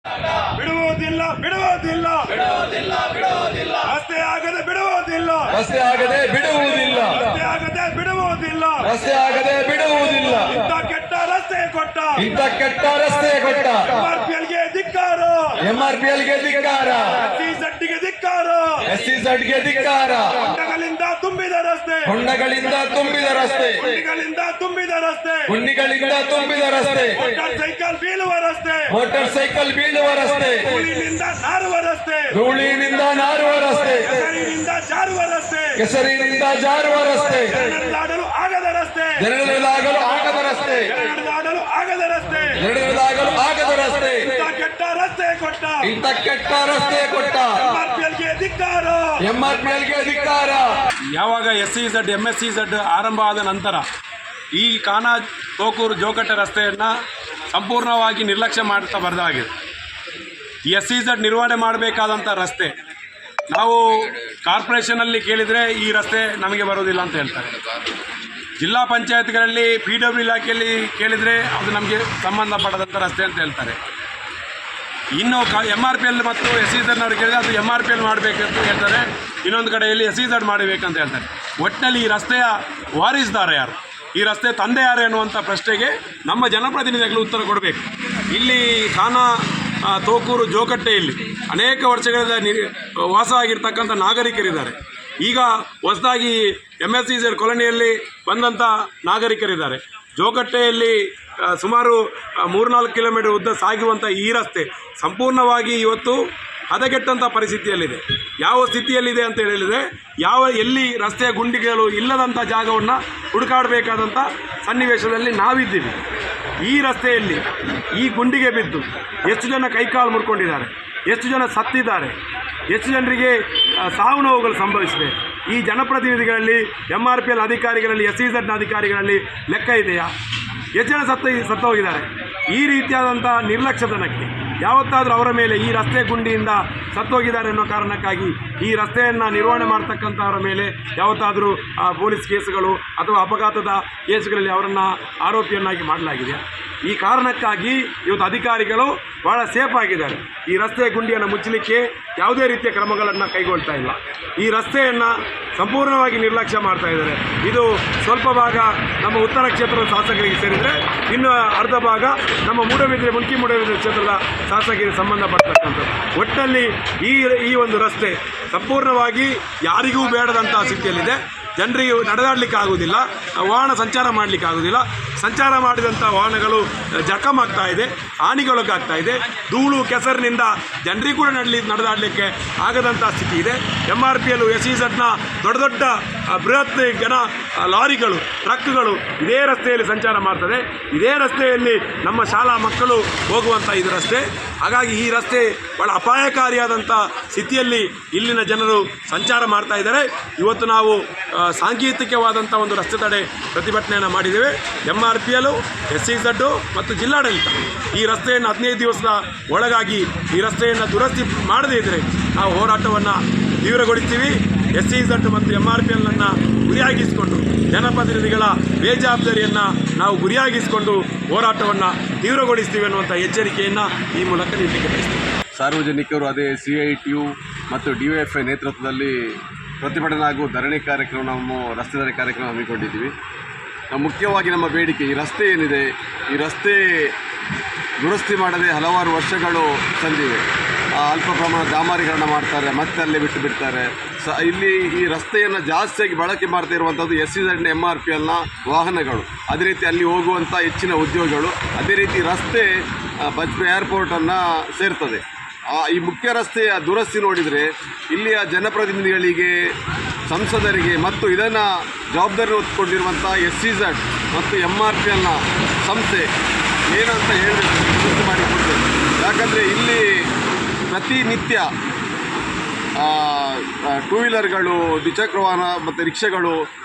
ಬಿಡುವುದಿಲ್ಲ ಬಿಡುವುದಿಲ್ಲ ಬಿಡುವುದಿಲ್ಲ ಬಿಡುವುದಿಲ್ಲ ರಸ್ತೆ ಆಗದೆ ಬಿಡುವುದಿಲ್ಲ ರಸ್ತೆ ಆಗದೆ ಬಿಡುವುದಿಲ್ಲ ರಸ್ತೆ ಆಗದೆ ಬಿಡುವುದಿಲ್ಲ ರಸ್ತೆ ಆಗದೆ ಬಿಡುವುದಿಲ್ಲ ಇಂಥ ಕೆಟ್ಟ ರಸ್ತೆ ಕೊಟ್ಟ ಇಂಥ ಕೆಟ್ಟ ರಸ್ತೆ ಕೊಟ್ಟ ಎಂಆರ್ಪಿಎಲ್ಗೆ ಧಿಕ್ಕಾರ ಎಂಆರ್ಪಿಎಲ್ಗೆ ಧಿಕ್ಕಾರ ಎಸ್ಸಿಝಡ್ಗೆ ಧಿಕ್ಕಾರ ಎಸ್ಸಿಝಡ್ಗೆ ಧಿಕ್ಕಾರ ಹೊಂಡಗಳಿಂದ ತುಂಬಿದ ರಸ್ತೆ ಹೊಂಡಗಳಿಂದ ತುಂಬಿದ ರಸ್ತೆ ಗುಂಡಿಗಳಿಂದ ತುಂಬಿದ ರಸ್ತೆ ಗುಂಡಿಗಳಿಂದ ತುಂಬಿದ ರಸ್ತೆ ಮೋಟಾರ್ ಸೈಕಲ್ ಬೀಳುವ ರಸ್ತೆ ಮೋಟಾರ್ ಸೈಕಲ್ ಬೀಳುವ ರಸ್ತೆ ಧೂಳಿನಿಂದ ನಾರುವ ರಸ್ತೆ ಧೂಳಿನಿಂದ ನಾರುವ ರಸ್ತೆ ಕೆಸರಿನಿಂದ ಜಾರುವ ರಸ್ತೆ ಕೆಸರಿನಿಂದ ಜಾರುವ ರಸ್ತೆ ನಡೆದಾಡಲು ಆಗದ ರಸ್ತೆ ನಡೆದಾಡಲು ಆಗದ ರಸ್ತೆ ನಡೆದಾಡಲು ಆಗದ ರಸ್ತೆ ನಡೆದಾಡಲು ಆಗದ ರಸ್ತೆ ಇಂಥ ಕೆಟ್ಟ ರಸ್ತೆ ಕೊಟ್ಟ ಇಂಥ ಕೆಟ್ಟ ರಸ್ತೆ ಕೊಟ್ಟ ಎಂಆರ್ಪಿಎಲ್ಗೆ ಧಿಕ್ಕಾರ ಎಂಆರ್ಪಿಎಲ್ಗೆ ಧಿಕ್ಕಾರ. ಯಾವಾಗ SEZ MSEZ ಆರಂಭ ಆದ ನಂತರ ಈ ಕಾನ ತೋಕೂರು ಜೋಕಟ್ಟೆ ರಸ್ತೆಯನ್ನು ಸಂಪೂರ್ಣವಾಗಿ ನಿರ್ಲಕ್ಷ್ಯ ಮಾಡ್ತಾ ಬರದಾಗಿದೆ. ಈ SEZ ನಿರ್ವಹಣೆ ಮಾಡಬೇಕಾದಂಥ ರಸ್ತೆ ನಾವು ಕಾರ್ಪೊರೇಷನಲ್ಲಿ ಕೇಳಿದರೆ ಈ ರಸ್ತೆ ನಮಗೆ ಬರೋದಿಲ್ಲ ಅಂತ ಹೇಳ್ತಾರೆ. ಜಿಲ್ಲಾ ಪಂಚಾಯತ್ಗಳಲ್ಲಿ PW ಇಲಾಖೆಯಲ್ಲಿ ಕೇಳಿದರೆ ಅದು ನಮಗೆ ಸಂಬಂಧಪಡದಂಥ ರಸ್ತೆ ಅಂತ ಹೇಳ್ತಾರೆ. ಇನ್ನು MRPL ಮತ್ತು SEZನವ್ರು ಕೇಳಿದರೆ ಅದು MRPL ಮಾಡಬೇಕಂತ ಹೇಳ್ತಾರೆ. ಇನ್ನೊಂದು ಕಡೆಯಲ್ಲಿ SEZ ಮಾಡಬೇಕಂತ ಹೇಳ್ತಾರೆ. ಒಟ್ಟಿನಲ್ಲಿ ಈ ರಸ್ತೆಯ ವಾರಿಸ್ದಾರ ಯಾರು, ಈ ರಸ್ತೆ ತಂದೆ ಯಾರು ಎನ್ನುವಂಥ ಪ್ರಶ್ನೆಗೆ ನಮ್ಮ ಜನಪ್ರತಿನಿಧಿಗಳು ಉತ್ತರ ಕೊಡಬೇಕು. ಇಲ್ಲಿ ಕಾನ ತೋಕೂರು ಜೋಕಟ್ಟೆಯಲ್ಲಿ ಅನೇಕ ವರ್ಷಗಳಿಂದ ವಾಸ ಆಗಿರ್ತಕ್ಕಂಥ ನಾಗರಿಕರಿದ್ದಾರೆ. ಈಗ ಹೊಸದಾಗಿ MSEZ ಕಾಲೋನಿಯಲ್ಲಿ ಬಂದಂಥ ನಾಗರಿಕರಿದ್ದಾರೆ. ಜೋಕಟ್ಟೆಯಲ್ಲಿ ಸುಮಾರು 3-4 ಕಿಲೋಮೀಟರ್ ಉದ್ದ ಸಾಗುವಂಥ ಈ ರಸ್ತೆ ಸಂಪೂರ್ಣವಾಗಿ ಇವತ್ತು ಹದಗೆಟ್ಟಂಥ ಪರಿಸ್ಥಿತಿಯಲ್ಲಿದೆ. ಯಾವ ಸ್ಥಿತಿಯಲ್ಲಿದೆ ಅಂತ ಹೇಳಿದರೆ ಎಲ್ಲಿ ರಸ್ತೆಯ ಗುಂಡಿಗಳು ಇಲ್ಲದಂಥ ಜಾಗವನ್ನು ಹುಡುಕಾಡಬೇಕಾದಂಥ ಸನ್ನಿವೇಶದಲ್ಲಿ ನಾವಿದ್ದೀವಿ. ಈ ರಸ್ತೆಯಲ್ಲಿ ಈ ಗುಂಡಿಗೆ ಬಿದ್ದು ಎಷ್ಟು ಜನ ಕೈಕಾಲು ಮುರ್ಕೊಂಡಿದ್ದಾರೆ, ಎಷ್ಟು ಜನ ಸತ್ತಿದ್ದಾರೆ, ಎಷ್ಟು ಜನರಿಗೆ ಸಾವು ನೋವುಗಳು ಸಂಭವಿಸಿದೆ. ಈ ಜನಪ್ರತಿನಿಧಿಗಳಲ್ಲಿ MRPL ಅಧಿಕಾರಿಗಳಲ್ಲಿ SEZನ ಅಧಿಕಾರಿಗಳಲ್ಲಿ ಲೆಕ್ಕ ಇದೆಯಾ? ಎಷ್ಟು ಜನ ಸತ್ತೋಗಿದ್ದಾರೆ? ಈ ರೀತಿಯಾದಂಥ ನಿರ್ಲಕ್ಷ್ಯತನಕ್ಕೆ ಯಾವತ್ತಾದರೂ ಅವರ ಮೇಲೆ ಈ ರಸ್ತೆ ಗುಂಡಿಯಿಂದ ಸತ್ತೋಗಿದ್ದಾರೆ ಅನ್ನೋ ಕಾರಣಕ್ಕಾಗಿ ಈ ರಸ್ತೆಯನ್ನು ನಿರ್ವಹಣೆ ಮಾಡ್ತಕ್ಕಂಥವರ ಮೇಲೆ ಯಾವತ್ತಾದರೂ ಪೊಲೀಸ್ ಕೇಸುಗಳು ಅಥವಾ ಅಪಘಾತದ ಕೇಸುಗಳಲ್ಲಿ ಅವರನ್ನು ಆರೋಪಿಯನ್ನಾಗಿ ಮಾಡಲಾಗಿದೆ. ಈ ಕಾರಣಕ್ಕಾಗಿ ಇವತ್ತು ಅಧಿಕಾರಿಗಳು ಭಾಳ ಸೇಫ್ ಆಗಿದ್ದಾರೆ. ಈ ರಸ್ತೆ ಗುಂಡಿಯನ್ನು ಮುಚ್ಚಲಿಕ್ಕೆ ಯಾವುದೇ ರೀತಿಯ ಕ್ರಮಗಳನ್ನು ಕೈಗೊಳ್ತಾ ಇಲ್ಲ. ಈ ರಸ್ತೆಯನ್ನು ಸಂಪೂರ್ಣವಾಗಿ ನಿರ್ಲಕ್ಷ್ಯ ಮಾಡ್ತಾ ಇದ್ದಾರೆ. ಇದು ಸ್ವಲ್ಪ ಭಾಗ ನಮ್ಮ ಉತ್ತರ ಕ್ಷೇತ್ರದ ಶಾಸಕರಿಗೆ ಸೇರಿದರೆ, ಇನ್ನು ಅರ್ಧ ಭಾಗ ನಮ್ಮ ಮುನ್ಕಿ ಮೂಡಬಿದ್ರೆ ಕ್ಷೇತ್ರದ ಶಾಸಕರಿಗೆ ಸಂಬಂಧಪಡ್ತಕ್ಕಂಥದ್ದು. ಒಟ್ಟಿನಲ್ಲಿ ಈ ಒಂದು ರಸ್ತೆ ಸಂಪೂರ್ಣವಾಗಿ ಯಾರಿಗೂ ಬೇಡದಂಥ ಸ್ಥಿತಿಯಲ್ಲಿದೆ. ಜನರಿಗೆ ನಡೆದಾಡಲಿಕ್ಕೆ ಆಗೋದಿಲ್ಲ, ವಾಹನ ಸಂಚಾರ ಮಾಡಲಿಕ್ಕೆ ಆಗೋದಿಲ್ಲ. ಸಂಚಾರ ಮಾಡಿದಂಥ ವಾಹನಗಳು ಜಖಮಾಗ್ತಾ ಇದೆ, ಹಾನಿಗೊಳಗಾಗ್ತಾ ಇದೆ. ಧೂಳು ಕೆಸರಿನಿಂದ ಜನರಿಗೆ ಕೂಡ ನಡೆದಾಡಲಿಕ್ಕೆ ಆಗದಂಥ ಸ್ಥಿತಿ ಇದೆ. MRPL SEZನ ದೊಡ್ಡ ದೊಡ್ಡ ಬೃಹತ್ ಲಾರಿಗಳು, ಟ್ರಕ್ಗಳು ಇದೇ ರಸ್ತೆಯಲ್ಲಿ ಸಂಚಾರ ಮಾಡ್ತದೆ. ಇದೇ ರಸ್ತೆಯಲ್ಲಿ ನಮ್ಮ ಶಾಲಾ ಮಕ್ಕಳು ಹೋಗುವಂಥ ಇದು ರಸ್ತೆ. ಹಾಗಾಗಿ ಈ ರಸ್ತೆ ಭಾಳ ಅಪಾಯಕಾರಿಯಾದಂಥ ಸ್ಥಿತಿಯಲ್ಲಿ ಇಲ್ಲಿನ ಜನರು ಸಂಚಾರ ಮಾಡ್ತಾ ಇದ್ದಾರೆ. ಇವತ್ತು ನಾವು ಸಾಂಕೇತಿಕವಾದಂಥ ಒಂದು ರಸ್ತೆ ತಡೆ ಪ್ರತಿಭಟನೆಯನ್ನು ಮಾಡಿದ್ದೇವೆ. MRPL, SEZ ಮತ್ತು ಜಿಲ್ಲಾಡಳಿತ ಈ ರಸ್ತೆಯನ್ನು 15 ದಿವಸದ ಒಳಗಾಗಿ ಈ ರಸ್ತೆಯನ್ನು ದುರಸ್ತಿ ಮಾಡದೇ ಇದ್ದರೆ ನಾವು ಹೋರಾಟವನ್ನು ತೀವ್ರಗೊಳಿಸ್ತೀವಿ. SEZ ಮತ್ತು MRPLನನ್ನು ಗುರಿಯಾಗಿಸಿಕೊಂಡು ಜನಪ್ರತಿನಿಧಿಗಳ ಬೇಜವಾಬ್ದಾರಿಯನ್ನು ನಾವು ಗುರಿಯಾಗಿಸಿಕೊಂಡು ಹೋರಾಟವನ್ನು ತೀವ್ರಗೊಳಿಸ್ತೀವಿ ಅನ್ನುವಂಥ ಎಚ್ಚರಿಕೆಯನ್ನು ಈ ಮೂಲಕ ನೀಡಲಿಕ್ಕೆ ಬಯಸ್ತೀವಿ. ಸಾರ್ವಜನಿಕರು ಅದೇ CITU ಮತ್ತು DYFI ನೇತೃತ್ವದಲ್ಲಿ ಪ್ರತಿಭಟನಾ ಹಾಗೂ ಧರಣಿ ಕಾರ್ಯಕ್ರಮ, ನಾವು ರಸ್ತೆ ಧರಣಿ ಕಾರ್ಯಕ್ರಮ ಹಮ್ಮಿಕೊಂಡಿದ್ದೀವಿ. ಮುಖ್ಯವಾಗಿ ನಮ್ಮ ಬೇಡಿಕೆ ಈ ರಸ್ತೆ ಏನಿದೆ, ಈ ರಸ್ತೆ ದುರಸ್ತಿ ಮಾಡದೆ ಹಲವಾರು ವರ್ಷಗಳು ಸಂದಿವೆ. ಅಲ್ಪ ಪ್ರಮಾಣ ಡಾಮರೀಕರಣ ಮಾಡ್ತಾರೆ, ಮತ್ತೆ ಅಲ್ಲೇ ಬಿಟ್ಟು ಬಿಡ್ತಾರೆ. ಇಲ್ಲಿ ಈ ರಸ್ತೆಯನ್ನು ಜಾಸ್ತಿಯಾಗಿ ಬಳಕೆ ಮಾಡ್ತಾ ಇರುವಂಥದ್ದು SEZನ MRPLನ ವಾಹನಗಳು, ಅದೇ ರೀತಿ ಅಲ್ಲಿ ಹೋಗುವಂಥ ಹೆಚ್ಚಿನ ಉದ್ಯೋಗಗಳು, ಅದೇ ರೀತಿ ರಸ್ತೆ ಬಜ್ಪೆ ಏರ್ಪೋರ್ಟನ್ನು ಸೇರ್ತದೆ. ಈ ಮುಖ್ಯ ರಸ್ತೆಯ ದುರಸ್ತಿ ನೋಡಿದರೆ ಇಲ್ಲಿಯ ಜನಪ್ರತಿನಿಧಿಗಳಿಗೆ, ಸಂಸದರಿಗೆ ಮತ್ತು ಇದನ್ನು ಜವಾಬ್ದಾರಿ ಹೊತ್ತುಕೊಂಡಿರುವಂಥ SEZ ಮತ್ತು MRPLನ ಸಂಸ್ಥೆ ಏನಂತ ಹೇಳಬೇಕು, ದುರಸ್ತಿ ಮಾಡಿಕೊಡ್ತೇವೆ. ಯಾಕಂದರೆ ಇಲ್ಲಿ ಪ್ರತಿನಿತ್ಯ 2 ವೀಲರ್ಗಳು, ದ್ವಿಚಕ್ರ ವಾಹನ ಮತ್ತು ರಿಕ್ಷಾಗಳು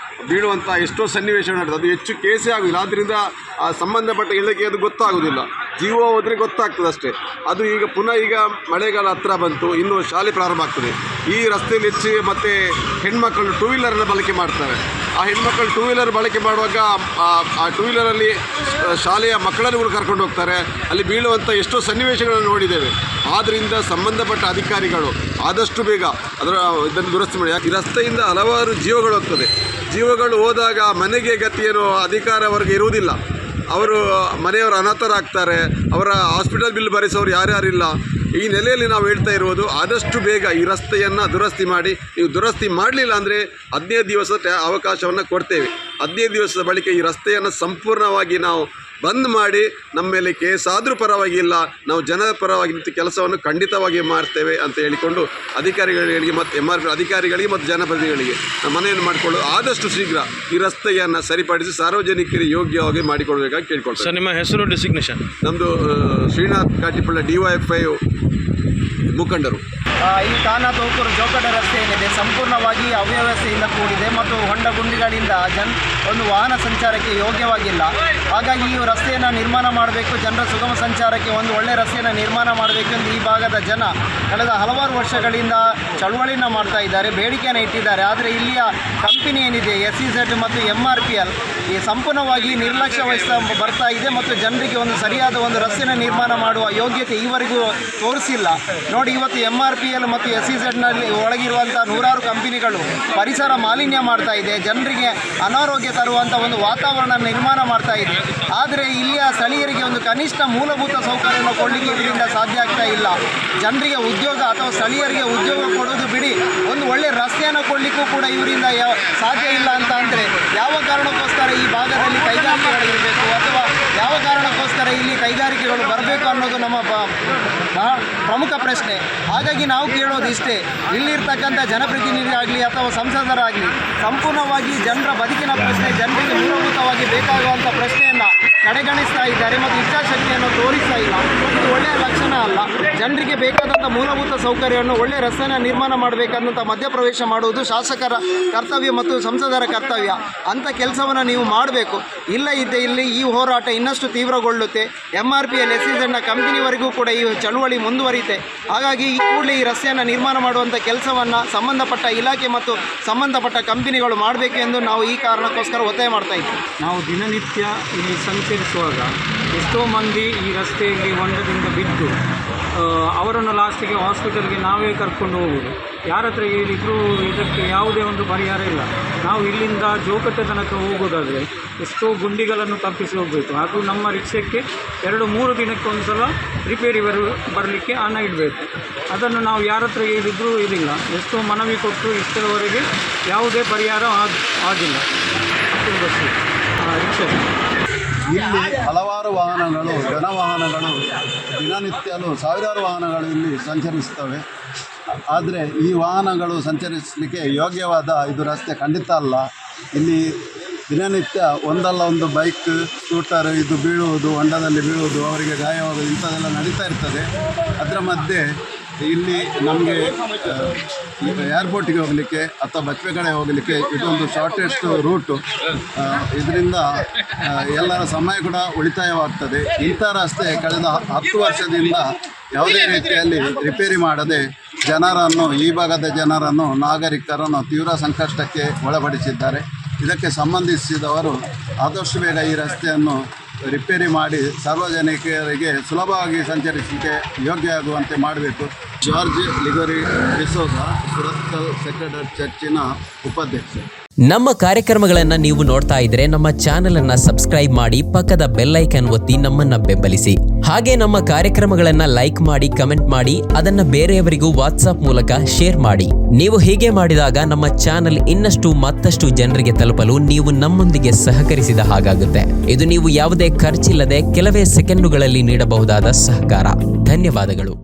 ಬೀಳುವಂಥ ಎಷ್ಟೋ ಸನ್ನಿವೇಶ ನಡೆದು ಅದು ಹೆಚ್ಚು ಕೇಸೇ ಆಗೋದಿಲ್ಲ. ಆದ್ದರಿಂದ ಸಂಬಂಧಪಟ್ಟ ಇಲಾಖೆಗೆ ಅದು ಗೊತ್ತಾಗೋದಿಲ್ಲ. ಜೀವ ಹೋದರೆ ಗೊತ್ತಾಗ್ತದೆ ಅಷ್ಟೇ. ಅದು ಈಗ ಪುನಃ ಈಗ ಮಳೆಗಾಲ ಹತ್ತಿರ ಬಂತು, ಇನ್ನು ಶಾಲೆ ಪ್ರಾರಂಭ ಆಗ್ತದೆ. ಈ ರಸ್ತೆಯಲ್ಲಿ ಹೆಚ್ಚು ಮತ್ತು ಹೆಣ್ಮಕ್ಕಳು 2 ವೀಲರನ್ನು ಬಳಕೆ ಮಾಡ್ತಾರೆ. ಆ ಹೆಣ್ಮಕ್ಳು ಟೂ ವೀಲರ್ ಬಳಕೆ ಮಾಡುವಾಗ ಆ ಟೂ ವೀಲರಲ್ಲಿ ಶಾಲೆಯ ಮಕ್ಕಳನ್ನು ಕೂಡ ಕರ್ಕೊಂಡು ಹೋಗ್ತಾರೆ. ಅಲ್ಲಿ ಬೀಳುವಂಥ ಎಷ್ಟೋ ಸನ್ನಿವೇಶಗಳನ್ನು ನೋಡಿದ್ದೇವೆ. ಆದ್ದರಿಂದ ಸಂಬಂಧಪಟ್ಟ ಅಧಿಕಾರಿಗಳು ಆದಷ್ಟು ಬೇಗ ಇದನ್ನು ದುರಸ್ತಿ ಮಾಡಿ. ಈ ರಸ್ತೆಯಿಂದ ಹಲವಾರು ಜೀವಗಳು ಹೋಗ್ತದೆ. ಜೀವಗಳು ಹೋದಾಗ ಮನೆಗೆ ಗತಿಯೇನು ಅಧಿಕಾರ ಅವರಿಗೆ ಇರುವುದಿಲ್ಲ. ಅವರು ಮನೆಯವರು ಅನಾಥರಾಗ್ತಾರೆ. ಅವರ ಹಾಸ್ಪಿಟಲ್ ಬಿಲ್ ಭರಿಸೋರು ಯಾರ್ಯಾರಿಲ್ಲ. ಈ ನೆಲೆಯಲ್ಲಿ ನಾವು ಹೇಳ್ತಾ ಇರುವುದು ಆದಷ್ಟು ಬೇಗ ಈ ರಸ್ತೆಯನ್ನು ದುರಸ್ತಿ ಮಾಡಿ. ನೀವು ದುರಸ್ತಿ ಮಾಡಲಿಲ್ಲ ಅಂದರೆ 15 ದಿವಸದ ಅವಕಾಶವನ್ನು ಕೊಡ್ತೇವೆ. 15 ದಿವಸದ ಬಳಿಕ ಈ ರಸ್ತೆಯನ್ನು ಸಂಪೂರ್ಣವಾಗಿ ನಾವು ಬಂದ್ ಮಾಡಿ ನಮ್ಮ ಮೇಲೆ ಕೇಸ್ ಆದರೂ ಪರವಾಗಿಲ್ಲ, ನಾವು ಜನರ ಪರವಾಗಿ ನಿಂತು ಕೆಲಸವನ್ನು ಖಂಡಿತವಾಗಿ ಮಾಡ್ತೇವೆ ಅಂತ ಹೇಳಿಕೊಂಡು ಅಧಿಕಾರಿಗಳಿಗೆ ಮತ್ತು MRP ಅಧಿಕಾರಿಗಳಿಗೆ ಮತ್ತು ಜನಪ್ರತಿನಿಧಿಗಳಿಗೆ ಮನೆಯನ್ನು ಮಾಡಿಕೊಳ್ಳು ಆದಷ್ಟು ಶೀಘ್ರ ಈ ರಸ್ತೆಯನ್ನು ಸರಿಪಡಿಸಿ ಸಾರ್ವಜನಿಕರಿಗೆ ಯೋಗ್ಯವಾಗಿ ಮಾಡಿಕೊಡ್ಬೇಕಾಗಿ ಕೇಳ್ಕೊಳ್ತಾರೆ. ಸರ್, ನಿಮ್ಮ ಹೆಸರು, ಡೆಸಿಗ್ನೇಷನ್? ನಮ್ಮದು ಶ್ರೀನಾಥ್ ಕಾಟಿಪಳ್ಳ DYFI ಮುಖಂಡರು. ಈ ಕಾನಾ ತೋಕೂರು ಜೋಕಟ ರಸ್ತೆ ಏನಿದೆ ಸಂಪೂರ್ಣವಾಗಿ ಅವ್ಯವಸ್ಥೆಯಿಂದ ಕೂಡಿದೆ ಮತ್ತು ಹೊಂಡ ಗುಂಡಿಗಳಿಂದ ಒಂದು ವಾಹನ ಸಂಚಾರಕ್ಕೆ ಯೋಗ್ಯವಾಗಿಲ್ಲ. ಹಾಗಾಗಿ ಈ ರಸ್ತೆಯನ್ನು ನಿರ್ಮಾಣ ಮಾಡಬೇಕು, ಜನರ ಸುಗಮ ಸಂಚಾರಕ್ಕೆ ಒಂದು ಒಳ್ಳೆಯ ರಸ್ತೆಯನ್ನು ನಿರ್ಮಾಣ ಮಾಡಬೇಕೆಂದು ಈ ಭಾಗದ ಜನ ಕಳೆದ ಹಲವಾರು ವರ್ಷಗಳಿಂದ ಚಳುವಳಿನ ಮಾಡ್ತಾ ಇದ್ದಾರೆ, ಬೇಡಿಕೆಯನ್ನು ಇಟ್ಟಿದ್ದಾರೆ. ಆದರೆ ಇಲ್ಲಿಯ ಕಂಪನಿ ಏನಿದೆ SEZ ಮತ್ತು MRPL ಈ ಸಂಪೂರ್ಣವಾಗಿ ನಿರ್ಲಕ್ಷ್ಯ ವಹಿಸ್ತಾ ಬರ್ತಾ ಇದೆ ಮತ್ತು ಜನರಿಗೆ ಒಂದು ಸರಿಯಾದ ಒಂದು ರಸ್ತೆಯನ್ನು ನಿರ್ಮಾಣ ಮಾಡುವ ಯೋಗ್ಯತೆ ಈವರೆಗೂ ತೋರಿಸಿಲ್ಲ. ನೋಡಿ, ಇವತ್ತು MRPL ಮತ್ತು SEZನಲ್ಲಿ ಒಳಗಿರುವಂಥ ನೂರಾರು ಕಂಪನಿಗಳು ಪರಿಸರ ಮಾಲಿನ್ಯ ಮಾಡ್ತಾ ಇದೆ, ಜನರಿಗೆ ಅನಾರೋಗ್ಯ ತರುವಂಥ ಒಂದು ವಾತಾವರಣ ನಿರ್ಮಾಣ ಮಾಡ್ತಾ ಇದೆ. ಆದರೆ ಇಲ್ಲಿಯ ಸ್ಥಳೀಯರಿಗೆ ಒಂದು ಕನಿಷ್ಠ ಮೂಲಭೂತ ಸೌಕರ್ಯವನ್ನು ಕೊಡಲಿಕ್ಕೆ ಇದರಿಂದ ಸಾಧ್ಯ ಆಗ್ತಾ ಇಲ್ಲ. ಜನರಿಗೆ ಉದ್ಯೋಗ ಅಥವಾ ಸ್ಥಳೀಯರಿಗೆ ಉದ್ಯೋಗ ಕೊಡೋದು ಬಿಡಿ, ಒಂದು ಒಳ್ಳೆಯ ರಸ್ತೆಯನ್ನು ಕೊಡಲಿಕ್ಕೂ ಕೂಡ ಇವರಿಂದ ಸಾಧ್ಯ ಇಲ್ಲ ಅಂತ ಅಂದರೆ ಯಾವ ಕಾರಣಕ್ಕೋಸ್ಕರ ಈ ಭಾಗದಲ್ಲಿ ಕೈಗಾರಿಕೆಗಳಿರಬೇಕು ಅಥವಾ ಯಾವ ಕಾರಣಕ್ಕೋಸ್ಕರ ಇಲ್ಲಿ ಕೈಗಾರಿಕೆಗಳು ಬರಬೇಕು ಅನ್ನೋದು ನಮ್ಮ ಪ್ರಮುಖ ಪ್ರಶ್ನೆ. ಹಾಗಾಗಿ ನಾವು ಕೇಳೋದು ಇಷ್ಟೇ, ಇಲ್ಲಿರ್ತಕ್ಕಂಥ ಜನಪ್ರತಿನಿಧಿಯಾಗಲಿ ಅಥವಾ ಸಂಸದರಾಗಲಿ ಸಂಪೂರ್ಣವಾಗಿ ಜನರ ಬದುಕಿನ ಪ್ರಶ್ನೆ, ಜನರಿಗೆ ಮೂಲಭೂತವಾಗಿ ಬೇಕಾಗುವಂಥ ಪ್ರಶ್ನೆಯನ್ನು ಕಡೆಗಣಿಸ್ತಾ ಇದ್ದಾರೆ ಮತ್ತು ಇಚ್ಛಾಶಕ್ತಿಯನ್ನು ತೋರಿಸ್ತಾ ಇಲ್ಲ. ಇದು ಒಳ್ಳೆಯ ಲಕ್ಷಣ ಅಲ್ಲ. ಜನರಿಗೆ ಬೇಕಾದಂಥ ಮೂಲಭೂತ ಸೌಕರ್ಯವನ್ನು ಒಳ್ಳೆಯ ರಸ್ತೆಯನ್ನು ನಿರ್ಮಾಣ ಮಾಡಬೇಕನ್ನೋಂಥ ಮಧ್ಯಪ್ರವೇಶ ಮಾಡುವುದು ಶಾಸಕರ ಕರ್ತವ್ಯ ಮತ್ತು ಸಂಸದರ ಕರ್ತವ್ಯ. ಅಂಥ ಕೆಲಸವನ್ನು ನೀವು ಮಾಡಬೇಕು. ಇಲ್ಲ ಇದ್ದೇ ಇಲ್ಲಿ ಈ ಹೋರಾಟ ಇನ್ನಷ್ಟು ತೀವ್ರಗೊಳ್ಳುತ್ತೆ. MRPL SEZನ ಕಂಪನಿವರೆಗೂ ಕೂಡ ಈ ಚಳುವಳಿ ಮುಂದುವರಿಯುತ್ತೆ. ಹಾಗಾಗಿ ಈ ಕೂಡಲೇ ಈ ರಸ್ತೆಯನ್ನು ನಿರ್ಮಾಣ ಮಾಡುವಂಥ ಕೆಲಸವನ್ನು ಸಂಬಂಧಪಟ್ಟ ಇಲಾಖೆ ಮತ್ತು ಸಂಬಂಧಪಟ್ಟ ಕಂಪನಿಗಳು ಮಾಡಬೇಕು ಎಂದು ನಾವು ಈ ಕಾರಣಕ್ಕೋಸ್ಕರ ಒತ್ತಾಯ ಮಾಡ್ತಾ ಇದ್ದೀವಿ. ನಾವು ದಿನನಿತ್ಯ ಇಲ್ಲಿ ಸಂಚರಿಸುವಾಗ ಎಷ್ಟೋ ಮಂದಿ ಈ ರಸ್ತೆಯಲ್ಲಿ ಹೊಂಡದಿಂದ ಬಿದ್ದು ಅವರನ್ನು ಲಾಸ್ಟಿಗೆ ಹಾಸ್ಪಿಟಲ್ಗೆ ನಾವೇ ಕರ್ಕೊಂಡು ಹೋಗುವುದು. ಯಾರ ಹತ್ರ ಹೇಳಿದರೂ ಇದಕ್ಕೆ ಯಾವುದೇ ಒಂದು ಪರಿಹಾರ ಇಲ್ಲ. ನಾವು ಇಲ್ಲಿಂದ ಜೋಕಟ್ಟ ತನಕ ಹೋಗೋದಾದರೆ ಎಷ್ಟೋ ಗುಂಡಿಗಳನ್ನು ತಪ್ಪಿಸಿ ಹೋಗಬೇಕು. ಹಾಗೂ ನಮ್ಮ ರಿಕ್ಷಕ್ಕೆ 2-3 ದಿನಕ್ಕೊಂದು ಸಲ ರಿಪೇರಿ ಬರಲಿಕ್ಕೆ ಹಣ ಇಡಬೇಕು. ಅದನ್ನು ನಾವು ಯಾರ ಹತ್ರ ಹೇಳಿದರೂ ಇದಿಲ್ಲ. ಎಷ್ಟೋ ಮನವಿ ಕೊಟ್ಟು ಇಷ್ಟರವರೆಗೆ ಯಾವುದೇ ಪರಿಹಾರ ಆಗಿಲ್ಲ. ರಿಕ್ಷಾ ಇಲ್ಲಿ ಹಲವಾರು ವಾಹನಗಳು, ಜನವಾಹನಗಳು ದಿನನಿತ್ಯಲೂ ಸಾವಿರಾರು ವಾಹನಗಳು ಇಲ್ಲಿ ಸಂಚರಿಸ್ತವೆ. ಆದರೆ ಈ ವಾಹನಗಳು ಸಂಚರಿಸಲಿಕ್ಕೆ ಯೋಗ್ಯವಾದ ಇದು ರಸ್ತೆ ಖಂಡಿತ ಅಲ್ಲ. ಇಲ್ಲಿ ದಿನನಿತ್ಯ ಒಂದಲ್ಲ ಒಂದು ಬೈಕ್, ಸ್ಕೂಟರ್ ಇದು ಬೀಳುವುದು, ಹೊಂಡದಲ್ಲಿ ಬೀಳುವುದು, ಅವರಿಗೆ ಗಾಯವಾಗುವುದು ಇಂಥದ್ದೆಲ್ಲ ನಡೀತಾ ಇರ್ತದೆ. ಅದರ ಮಧ್ಯೆ ಇಲ್ಲಿ ನಮಗೆ ಏರ್ಪೋರ್ಟಿಗೆ ಹೋಗಲಿಕ್ಕೆ ಅಥವಾ ಬಚ್ಚೆ ಕಡೆ ಹೋಗಲಿಕ್ಕೆ ಇದೊಂದು ಶಾರ್ಟೆಸ್ಟ್ ರೂಟು. ಇದರಿಂದ ಎಲ್ಲರ ಸಮಯ ಕೂಡ ಉಳಿತಾಯವಾಗ್ತದೆ. ಇಂಥ ರಸ್ತೆ ಕಳೆದ 10 ವರ್ಷದಿಂದ ಯಾವುದೇ ರೀತಿಯಲ್ಲಿ ರಿಪೇರಿ ಮಾಡದೆ ಜನರನ್ನು, ಈ ಭಾಗದ ಜನರನ್ನು, ನಾಗರಿಕರನ್ನು ತೀವ್ರ ಸಂಕಷ್ಟಕ್ಕೆ ಒಳಪಡಿಸಿದ್ದಾರೆ. ಇದಕ್ಕೆ ಸಂಬಂಧಿಸಿದವರು ಆದಷ್ಟು ಬೇಗ ಈ ರಸ್ತೆಯನ್ನು ರಿಪೇರಿ ಮಾಡಿ ಸಾರ್ವಜನಿಕರಿಗೆ ಸುಲಭವಾಗಿ ಸಂಚರಿಸಲಿಕ್ಕೆ ಯೋಗ್ಯ ಆಗುವಂತೆ ಮಾಡಬೇಕು. ಜಾರ್ಜ್ ಲಿಗೋರಿ ಡಿಸೋಜ, ಸುರತ್ಕಲ್ ಸೆಕ್ರೆಟರಿ ಚರ್ಚಿನ ಉಪಾಧ್ಯಕ್ಷ. ನಮ್ಮ ಕಾರ್ಯಕ್ರಮಗಳನ್ನು ನೀವು ನೋಡ್ತಾ ಇದ್ರೆ ನಮ್ಮ ಚಾನೆಲ್ ಅನ್ನ ಸಬ್ಸ್ಕ್ರೈಬ್ ಮಾಡಿ, ಪಕ್ಕದ ಬೆಲ್ ಐಕಾನ್ ಒತ್ತಿ ನಮ್ಮನ್ನ ಬೆಂಬಲಿಸಿ. ಹಾಗೆ ನಮ್ಮ ಕಾರ್ಯಕ್ರಮಗಳನ್ನ ಲೈಕ್ ಮಾಡಿ, ಕಮೆಂಟ್ ಮಾಡಿ, ಅದನ್ನ ಬೇರೆಯವರಿಗೂ ವಾಟ್ಸ್ಆಪ್ ಮೂಲಕ ಶೇರ್ ಮಾಡಿ. ನೀವು ಹೀಗೆ ಮಾಡಿದಾಗ ನಮ್ಮ ಚಾನೆಲ್ ಇನ್ನಷ್ಟು ಮತ್ತಷ್ಟು ಜನರಿಗೆ ತಲುಪಲು ನೀವು ನಮ್ಮೊಂದಿಗೆ ಸಹಕರಿಸಿದ ಹಾಗಾಗುತ್ತೆ. ಇದು ನೀವು ಯಾವುದೇ ಖರ್ಚಿಲ್ಲದೆ ಕೆಲವೇ ಸೆಕೆಂಡುಗಳಲ್ಲಿ ನೀಡಬಹುದಾದ ಸಹಕಾರ. ಧನ್ಯವಾದಗಳು.